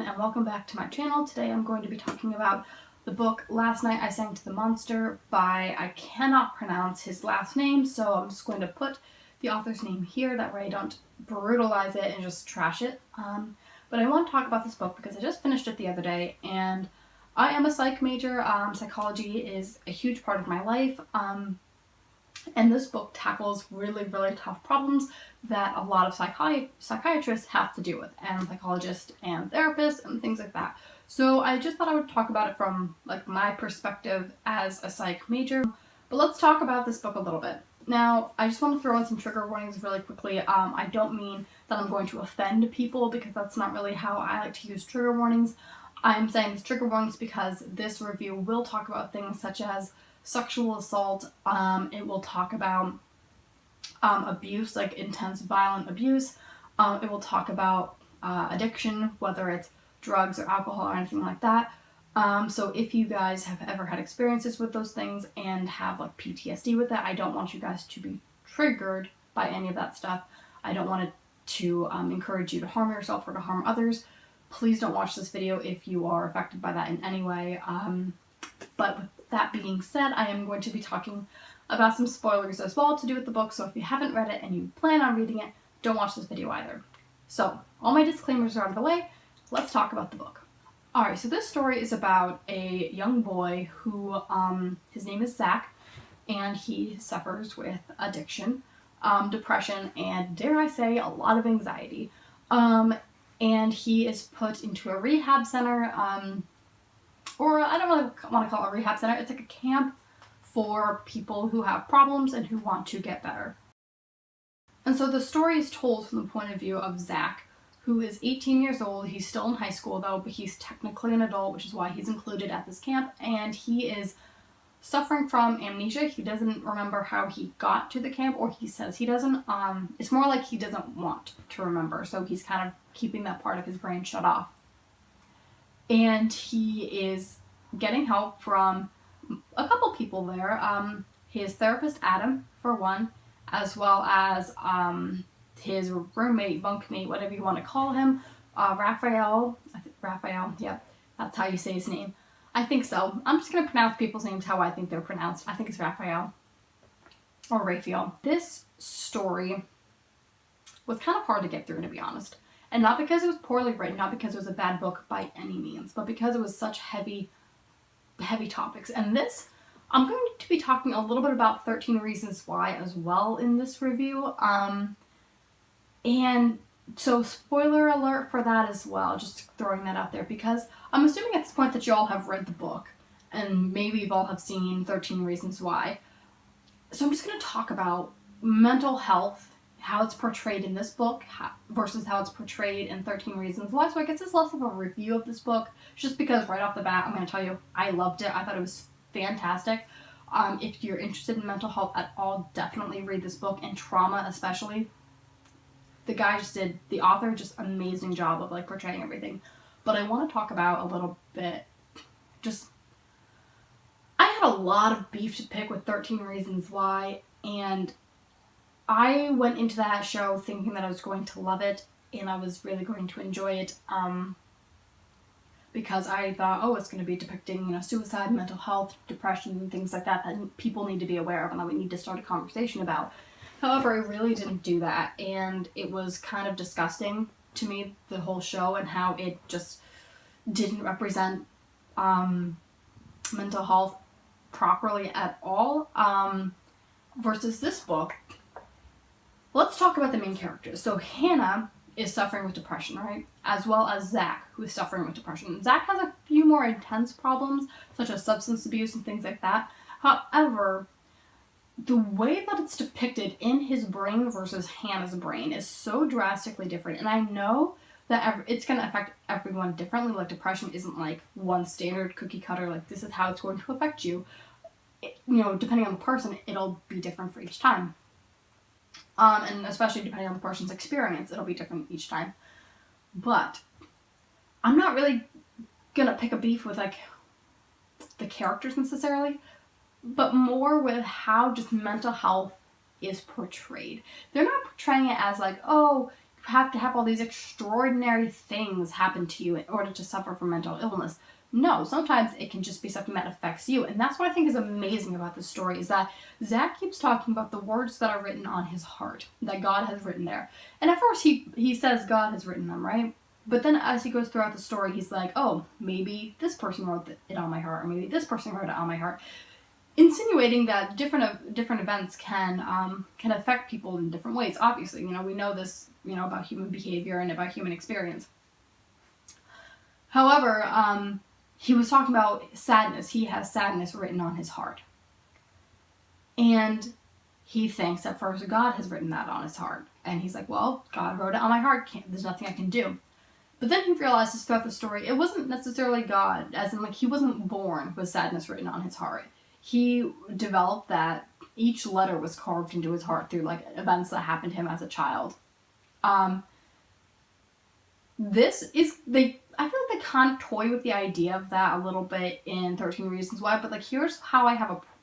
and welcome back to my channel. Today I'm going to be talking about the book Last Night I Sang to the Monster by, I cannot pronounce his last name, so I'm just going to put the author's name here, that way I don't brutalize it and just trash it. But I want to talk about this book because I just finished it the other day, and I am a psych major. Psychology is a huge part of my life. And this book tackles really, really tough problems that a lot of psychiatrists have to deal with, and psychologists and therapists and things like that. So I just thought I would talk about it from my perspective as a psych major. But let's talk about this book a little bit. Now, I just want to throw in some trigger warnings really quickly. I don't mean that I'm going to offend people, because that's not really how I like to use trigger warnings. I'm saying these trigger warnings because this review will talk about things such as sexual assault. It will talk about abuse, like intense violent abuse. It will talk about addiction, whether it's drugs or alcohol or anything like that. So if you guys have ever had experiences with those things and have PTSD with that, I don't want you guys to be triggered by any of that stuff. I don't want it to encourage you to harm yourself or to harm others. Please don't watch this video if you are affected by that in any way. But with that being said, I am going to be talking about some spoilers as well to do with the book, so if you haven't read it and you plan on reading it, don't watch this video either. So, all my disclaimers are out of the way, let's talk about the book. Alright, so this story is about a young boy who, his name is Zach, and he suffers with addiction, depression, and dare I say, a lot of anxiety. And he is put into a rehab center, or I don't really want to call it a rehab center. It's like a camp for people who have problems and who want to get better. And so the story is told from the point of view of Zach, who is 18 years old. He's still in high school though, but he's technically an adult, which is why he's included at this camp, and he is suffering from amnesia. He doesn't remember how he got to the camp, or he says he doesn't. It's more like he doesn't want to remember, so he's kind of keeping that part of his brain shut off. And he is getting help from a couple people there. His therapist, Adam, for one, as well as his roommate, bunkmate, whatever you want to call him, Raphael. Raphael, yeah, that's how you say his name. I think so. I'm just going to pronounce people's names how I think they're pronounced. I think it's Raphael. Or Raphael. This story was kind of hard to get through, to be honest. And not because it was poorly written, not because it was a bad book by any means, but because it was such heavy topics. And this, I'm going to be talking a little bit about 13 Reasons Why as well in this review. And so spoiler alert for that as well, just throwing that out there, because I'm assuming at this point that you all have read the book, and maybe you all have seen 13 Reasons Why. So I'm just going to talk about mental health, how it's portrayed in this book versus how it's portrayed in 13 Reasons Why. So I guess it's less of a review of this book, just because right off the bat, I'm going to tell you, I loved it. I thought it was fantastic. If you're interested in mental health at all, definitely read this book, and trauma especially. The author just amazing job of portraying everything. But I want to talk about a little bit, I had a lot of beef to pick with 13 Reasons Why, and I went into that show thinking that I was going to love it, and I was really going to enjoy it, because I thought, oh, it's going to be depicting, suicide, mental health, depression, and things like that people need to be aware of and that we need to start a conversation about. However, it really didn't do that, and it was kind of disgusting to me, the whole show, and how it just didn't represent mental health properly at all, versus this book. Let's talk about the main characters. So Hannah is suffering with depression, right? As well as Zach, who is suffering with depression. Zach has a few more intense problems, such as substance abuse and things like that. However, the way that it's depicted in his brain versus Hannah's brain is so drastically different. And I know that it's going to affect everyone differently. Depression isn't one standard cookie cutter, this is how it's going to affect you. Depending on the person, it'll be different for each time. And especially depending on the person's experience, it'll be different each time. But I'm not really gonna pick a beef with the characters necessarily, but more with how just mental health is portrayed. They're not portraying it as oh, have to have all these extraordinary things happen to you in order to suffer from mental illness. No, sometimes it can just be something that affects you. And that's what I think is amazing about this story, is that Zach keeps talking about the words that are written on his heart, that God has written there. And at first he says God has written them, right? But then as he goes throughout the story, he's like, oh, maybe this person wrote it on my heart, or maybe this person wrote it on my heart. Insinuating that different events can affect people in different ways. Obviously, we know this, about human behavior and about human experience. However, he was talking about sadness. He has sadness written on his heart. And he thinks at first God has written that on his heart. And he's like, well, God wrote it on my heart. There's nothing I can do. But then he realizes throughout the story, it wasn't necessarily God, as in, like, he wasn't born with sadness written on his heart. He developed that each letter was carved into his heart through, like, events that happened to him as a child. I feel like they kind of toy with the idea of that a little bit in 13 Reasons Why, but, like, here's how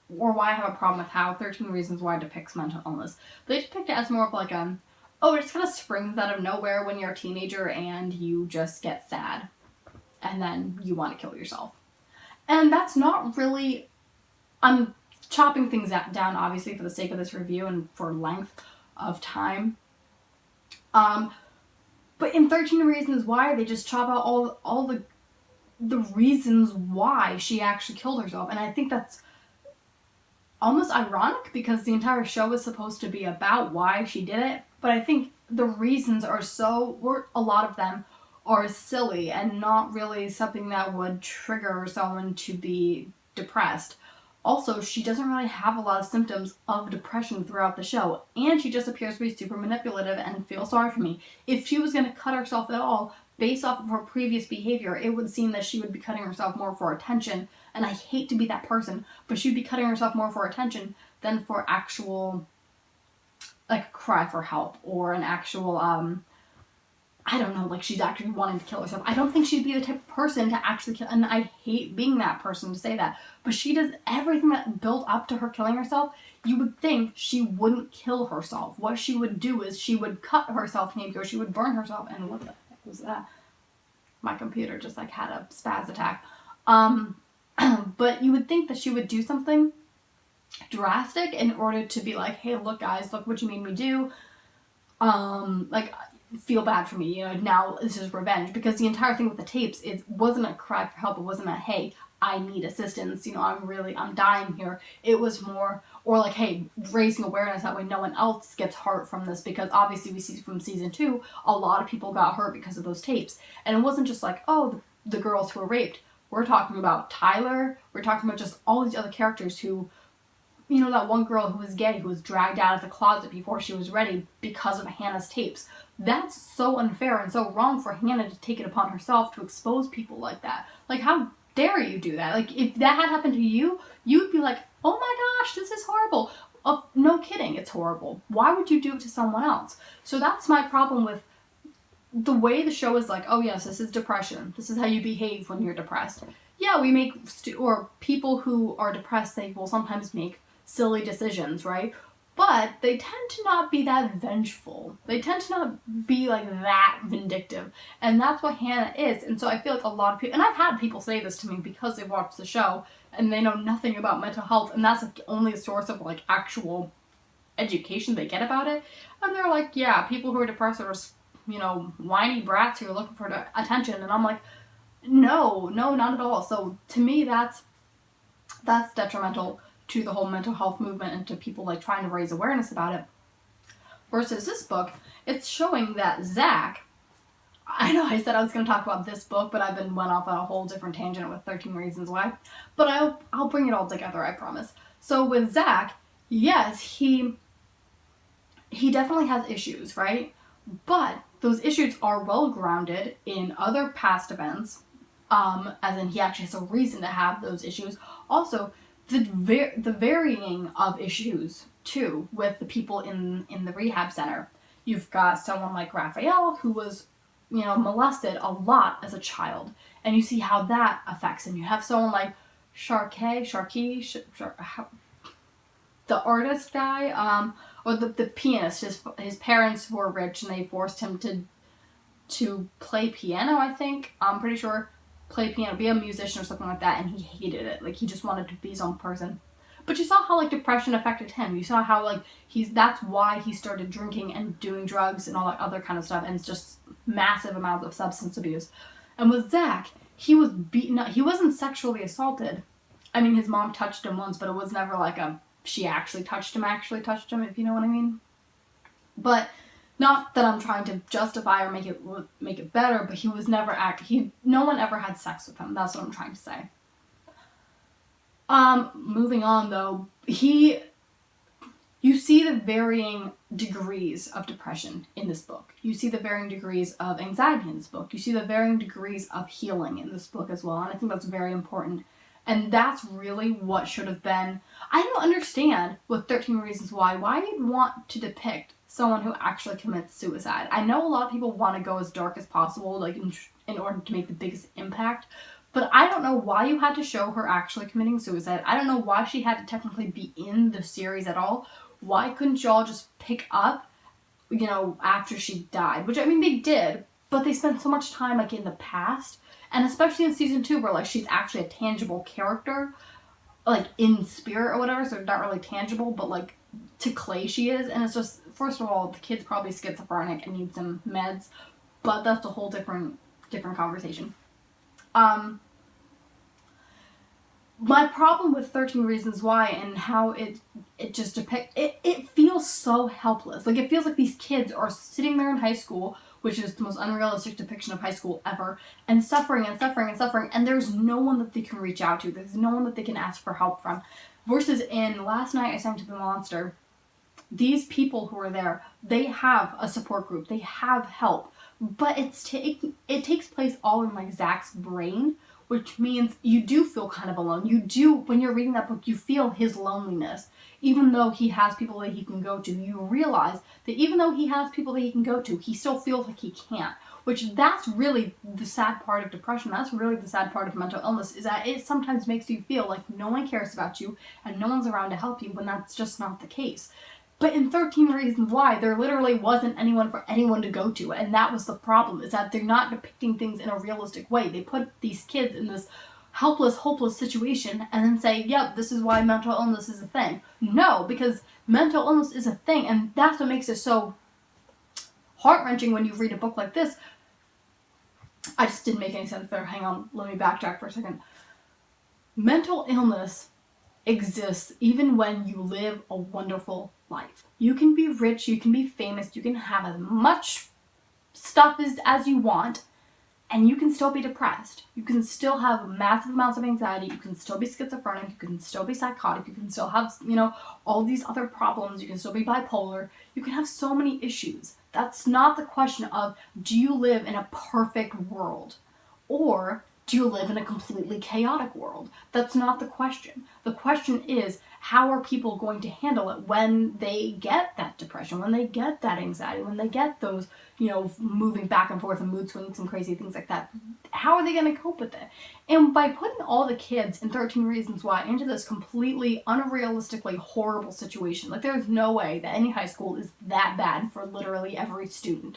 why I have a problem with how 13 Reasons Why depicts mental illness. They depict it as more of like it just kind of springs out of nowhere when you're a teenager and you just get sad. And then you want to kill yourself. And that's not really... I'm chopping things down, obviously, for the sake of this review and for length of time. But in 13 Reasons Why, they just chop out all the reasons why she actually killed herself. And I think that's almost ironic, because the entire show is supposed to be about why she did it. But I think the reasons a lot of them are silly and not really something that would trigger someone to be depressed. Also, she doesn't really have a lot of symptoms of depression throughout the show, and she just appears to be super manipulative and feel sorry for me. If she was going to cut herself at all, based off of her previous behavior, it would seem that she would be cutting herself more for attention, and I hate to be that person, but she'd be cutting herself more for attention than for actual, like, cry for help, or an actual, I don't know, like, she's actually wanting to kill herself. I don't think she'd be the type of person to actually kill, and I hate being that person to say that, but she does everything that built up to her killing herself. You would think she wouldn't kill herself. What she would do is she would cut herself, maybe, or she would burn herself, and what the heck was that? My computer just, like, had a spaz attack. But you would think that she would do something drastic in order to be like, hey, look, guys, look what you made me do. Like, feel bad for me, now this is revenge. Because the entire thing with the tapes, it wasn't a cry for help. It wasn't a, hey, I need assistance, I'm dying here. It was more, or like, hey, raising awareness, that way no one else gets hurt from this, because obviously we see from season 2, a lot of people got hurt because of those tapes. And it wasn't just like, oh, the girls who were raped. We're talking about Tyler, we're talking about just all these other characters who, that one girl who was gay, who was dragged out of the closet before she was ready because of Hannah's tapes. That's so unfair and so wrong for Hannah to take it upon herself to expose people like that. Like, how dare you do that? Like, if that had happened to you, you'd be like, oh my gosh, this is horrible. No kidding, it's horrible. Why would you do it to someone else? So that's my problem with the way the show is like, oh yes, this is depression. This is how you behave when you're depressed. Yeah, we make, or people who are depressed, they will sometimes make silly decisions, right? But they tend to not be that vengeful. They tend to not be like that vindictive. And that's what Hannah is. And so I feel like a lot of people, and I've had people say this to me because they've watched the show and they know nothing about mental health, and that's like only a source of like actual education they get about it. And they're like, yeah, people who are depressed are just, whiny brats who are looking for attention. And I'm like, no, not at all. So to me, that's detrimental to the whole mental health movement and to people like trying to raise awareness about it. Versus this book, it's showing that Zach, I know I said I was going to talk about this book, but I've went off on a whole different tangent with 13 Reasons Why. But I'll bring it all together, I promise. So with Zach, yes, he definitely has issues, right? But those issues are well grounded in other past events, as in he actually has a reason to have those issues. Also, the varying of issues too with the people in the rehab center. You've got someone like Raphael who was, molested a lot as a child, and you see how that affects him. You have someone like Sharkey, the artist guy. or the pianist. His parents were rich and they forced him to play piano, I think. I'm pretty sure. Play piano, be a musician or something like that, and he hated it. Like, he just wanted to be his own person. But you saw how, like, depression affected him. You saw how, like, that's why he started drinking and doing drugs and all that other kind of stuff, and it's just massive amounts of substance abuse. And with Zach, he was beaten up. He wasn't sexually assaulted. I mean, his mom touched him once, but it was never like she actually touched him, if you know what I mean. But not that I'm trying to justify or make it better, but he was never no one ever had sex with him. That's what I'm trying to say. Moving on though, you see the varying degrees of depression in this book. You see the varying degrees of anxiety in this book. You see the varying degrees of healing in this book as well, and I think that's very important. And that's really what should have been. I don't understand with 13 Reasons Why you'd want to depict someone who actually commits suicide. I know a lot of people want to go as dark as possible, like in order to make the biggest impact, but I don't know why you had to show her actually committing suicide. I don't know why she had to technically be in the series at all. Why couldn't y'all just pick up, after she died? Which, I mean, they did, but they spent so much time, like, in the past, and especially in season 2, where, like, she's actually a tangible character, like, in spirit or whatever, so not really tangible, but, like, to Clay she is, and it's just, first of all, the kid's probably schizophrenic and needs some meds, but that's a whole different conversation. My problem with 13 Reasons Why and how it just depicts, it feels so helpless. Like, it feels like these kids are sitting there in high school, which is the most unrealistic depiction of high school ever, and suffering and suffering and suffering, and there's no one that they can reach out to. There's no one that they can ask for help from. Versus in Last Night I Sang to the Monster, these people who are there, they have a support group. They have help. But it takes place all in, like, Zach's brain, which means you do feel kind of alone. You do, when you're reading that book, you feel his loneliness. Even though he has people that he can go to, you realize that even though he has people that he can go to, he still feels like he can't. Which, that's really the sad part of depression. That's really the sad part of mental illness, is that it sometimes makes you feel like no one cares about you and no one's around to help you, when that's just not the case. But in 13 Reasons Why, there literally wasn't anyone for anyone to go to, and that was the problem, is that they're not depicting things in a realistic way. They put these kids in this helpless, hopeless situation and then say, yep, this is why mental illness is a thing. No, because mental illness is a thing, and that's what makes it so heart-wrenching when you read a book like this. I just didn't make any sense there. Hang on, let me backtrack for a second. Mental illness exists even when you live a wonderful life. You can be rich, you can be famous, you can have as much stuff as you want, and you can still be depressed. You can still have massive amounts of anxiety, you can still be schizophrenic, you can still be psychotic, you can still have, all these other problems, you can still be bipolar, you can have so many issues. That's not the question of, do you live in a perfect world? Or do you live in a completely chaotic world? That's not the question. The question is, how are people going to handle it when they get that depression, when they get that anxiety, when they get those, moving back and forth and mood swings and crazy things like that? How are they going to cope with it? And by putting all the kids in 13 Reasons Why into this completely unrealistically horrible situation, like, there's no way that any high school is that bad for literally every student.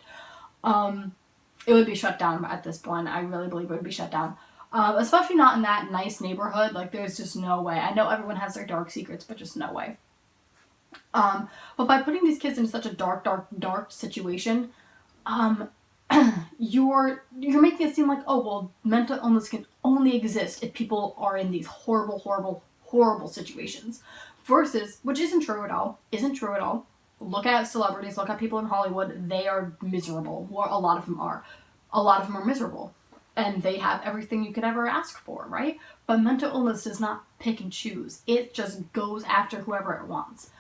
It would be shut down at this point. I really believe it would be shut down. Especially not in that nice neighborhood. Like, there's just no way. I know everyone has their dark secrets, but just no way. But by putting these kids in such a dark situation, you're making it seem like, oh, well, mental illness can only exist if people are in these horrible, horrible, horrible situations. Versus, which isn't true at all. Look at celebrities, look at people in Hollywood, they are miserable. Or a lot of them are. A lot of them are miserable. And they have everything you could ever ask for, right? But mental illness does not pick and choose. It just goes after whoever it wants.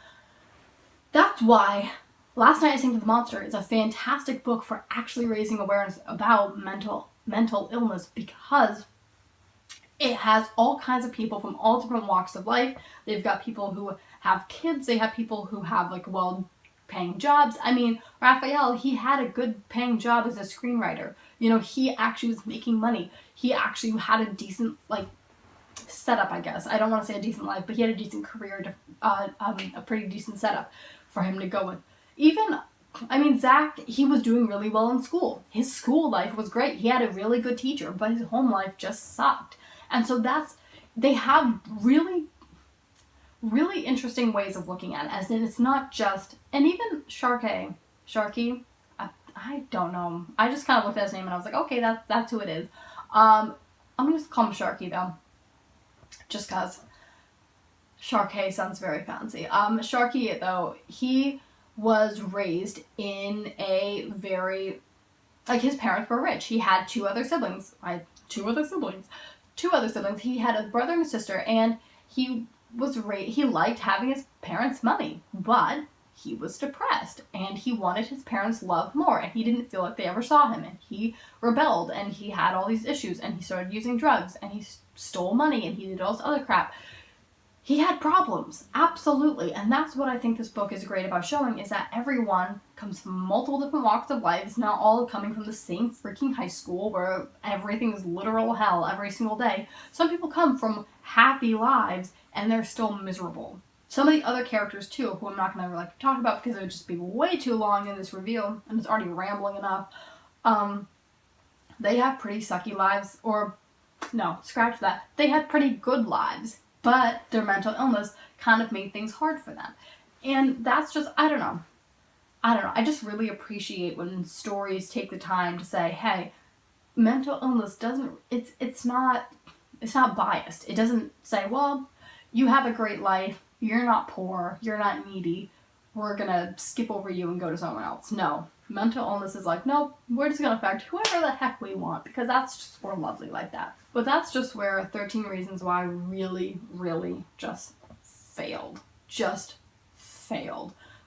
That's why Last Night I Sang to the Monster is a fantastic book for actually raising awareness about mental illness, because it has all kinds of people from all different walks of life. They've got people who have kids. They have people who have, like, well-paying jobs. I mean, Raphael, he had a good-paying job as a screenwriter. He actually was making money. He actually had a decent, like, setup, I guess. I don't want to say a decent life, but he had a decent career, a pretty decent setup for him to go with. Even, I mean, Zach, he was doing really well in school. His school life was great. He had a really good teacher, but his home life just sucked. And so they have really, really interesting ways of looking at it, as in it's not just, and even Sharky, I don't know. I just kind of looked at his name and I was like, okay, that's who it is. I'm going to just call him Sharky though, just because Sharky sounds very fancy. Sharky though, he was raised in a very, like, his parents were rich. He had two other siblings. He had a brother and a sister, and he liked having his parents' money, but he was depressed, and he wanted his parents' love more, and he didn't feel like they ever saw him, and he rebelled, and he had all these issues, and he started using drugs, and he stole money, and he did all this other crap. He had problems, absolutely, and that's what I think this book is great about showing, is that everyone comes from multiple different walks of life. It's not all coming from the same freaking high school where everything is literal hell every single day. Some people come from happy lives, and they're still miserable. Some of the other characters, too, who I'm not going to really talk about because it would just be way too long in this review, and it's already rambling enough, they have pretty sucky lives, or, no, scratch that, they had pretty good lives, but their mental illness kind of made things hard for them. And that's just, I don't know. I just really appreciate when stories take the time to say, hey, mental illness doesn't, it's not biased. It doesn't say, well, you have a great life, you're not poor, you're not needy, we're gonna skip over you and go to someone else. No. Mental illness is like, nope, we're just gonna affect whoever the heck we want, because that's just, we're lovely like that. But that's just where 13 Reasons Why really, really just failed.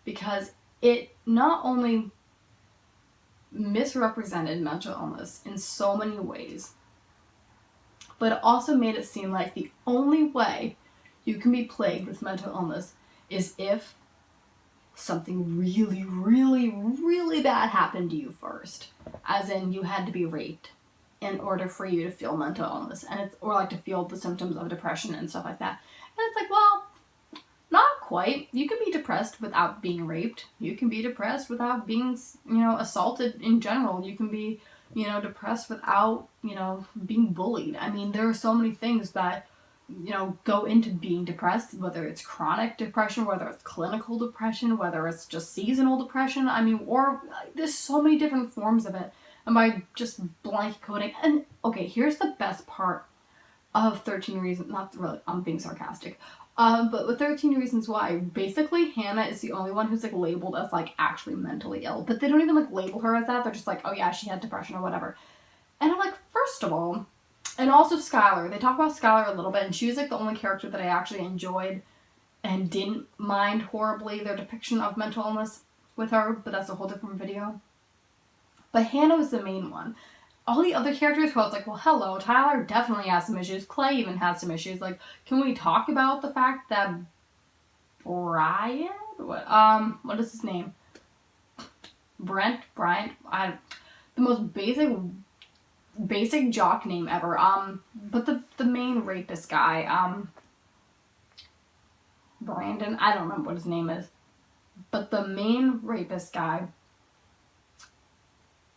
Because it not only misrepresented mental illness in so many ways, but it also made it seem like the only way you can be plagued with mental illness is if something really, really, really bad happened to you first. As in, you had to be raped in order for you to feel mental illness, or like to feel the symptoms of depression and stuff like that. And it's like, well, not quite. You can be depressed without being raped. You can be depressed without being, assaulted in general. You can be, depressed without, being bullied. I mean, there are so many things that, go into being depressed, whether it's chronic depression, whether it's clinical depression, whether it's just seasonal depression. I mean, or there's so many different forms of it. And by just blanket coding, and okay, here's the best part of 13 Reasons, not really, I'm being sarcastic, but with 13 Reasons Why, basically Hannah is the only one who's like labeled as like actually mentally ill, but they don't even like label her as that. They're just like, oh yeah, she had depression or whatever. And I'm like, first of all, and also Skylar, they talk about Skylar a little bit, and she was like the only character that I actually enjoyed and didn't mind horribly their depiction of mental illness with her, but that's a whole different video. But Hannah was the main one. All the other characters who I was like, well, hello, Tyler definitely has some issues. Clay even has some issues. Like, can we talk about the fact that Brian? What is his name? Bryant? The most basic jock name ever. But the main rapist guy, Brandon, I don't remember what his name is. But the main rapist guy,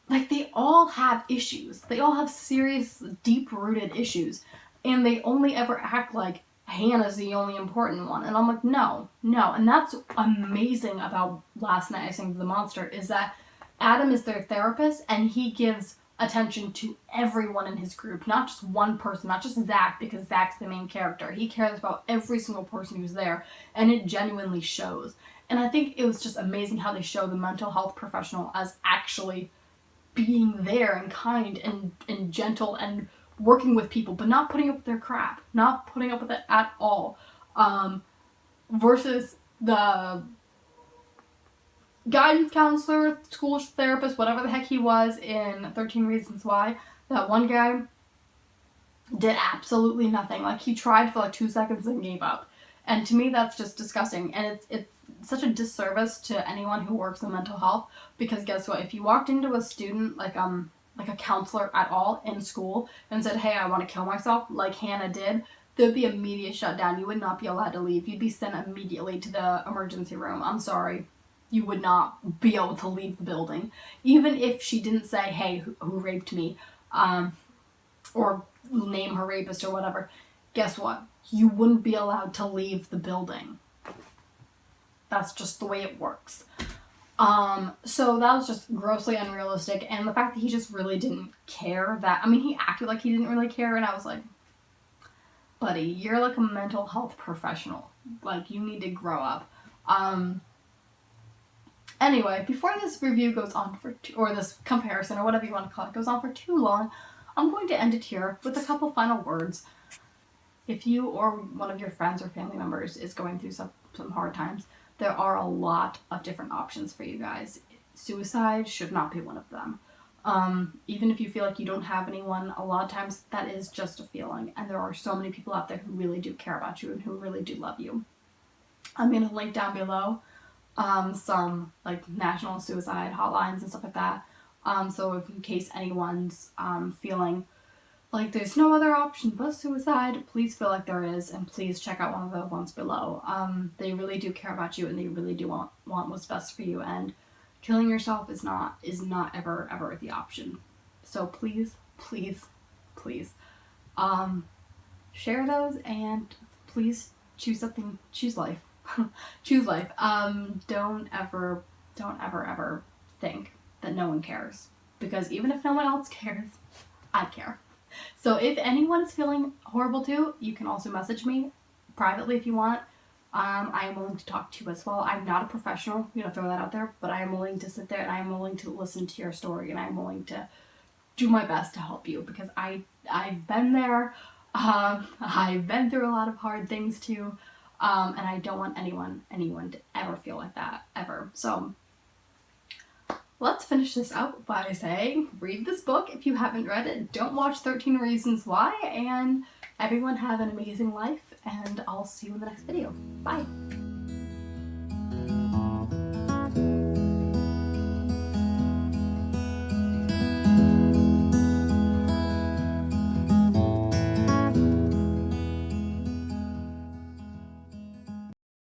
like, they all have issues. They all have serious, deep-rooted issues. And they only ever act like Hannah's the only important one. And I'm like, no. And that's amazing about Last Night I Sang to the Monster, is that Adam is their therapist, and he gives attention to everyone in his group. Not just one person, not just Zach, because Zach's the main character. He cares about every single person who's there, and it genuinely shows. And I think it was just amazing how they show the mental health professional as actually being there and kind and gentle and working with people, but not putting up with their crap, not putting up with it at all, versus the guidance counselor, school therapist, whatever the heck he was in 13 Reasons Why. That one guy did absolutely nothing. Like, he tried for like 2 seconds and gave up. And to me, that's just disgusting. And it's such a disservice to anyone who works in mental health, because guess what? If you walked into a student, like a counselor at all in school, and said, hey, I want to kill myself, like Hannah did, there'd be immediate shutdown. You would not be allowed to leave. You'd be sent immediately to the emergency room. I'm sorry. you would not be able to leave the building. Even if she didn't say, hey, who raped me, or name her rapist or whatever, guess what? You wouldn't be allowed to leave the building. That's just the way it works. So that was just grossly unrealistic, and the fact that he just really didn't care that, I mean, he acted like he didn't really care, and I was like, buddy, you're like a mental health professional. Like, you need to grow up. Anyway, before this review goes on or this comparison, or whatever you want to call it, goes on for too long, I'm going to end it here with a couple final words. If you or one of your friends or family members is going through some hard times, there are a lot of different options for you guys. Suicide should not be one of them. Even if you feel like you don't have anyone, a lot of times that is just a feeling, and there are so many people out there who really do care about you and who really do love you. I'm going to link down below some like national suicide hotlines and stuff like that. So if in case anyone's feeling like there's no other option but suicide, please feel like there is, and please check out one of the ones below. They really do care about you, and they really do want what's best for you, and killing yourself is not ever the option. So please share those, and please choose life. Choose life. Don't ever think that no one cares, because even if no one else cares, I care. So if anyone is feeling horrible too, you can also message me privately if you want. I am willing to talk to you as well. I'm not a professional, throw that out there, but I am willing to sit there, and I am willing to listen to your story, and I'm willing to do my best to help you, because I've been there. I've been through a lot of hard things too, and I don't want anyone to ever feel like that, ever. So let's finish this out by saying, read this book if you haven't read it. Don't watch 13 Reasons Why, and everyone have an amazing life, and I'll see you in the next video. Bye!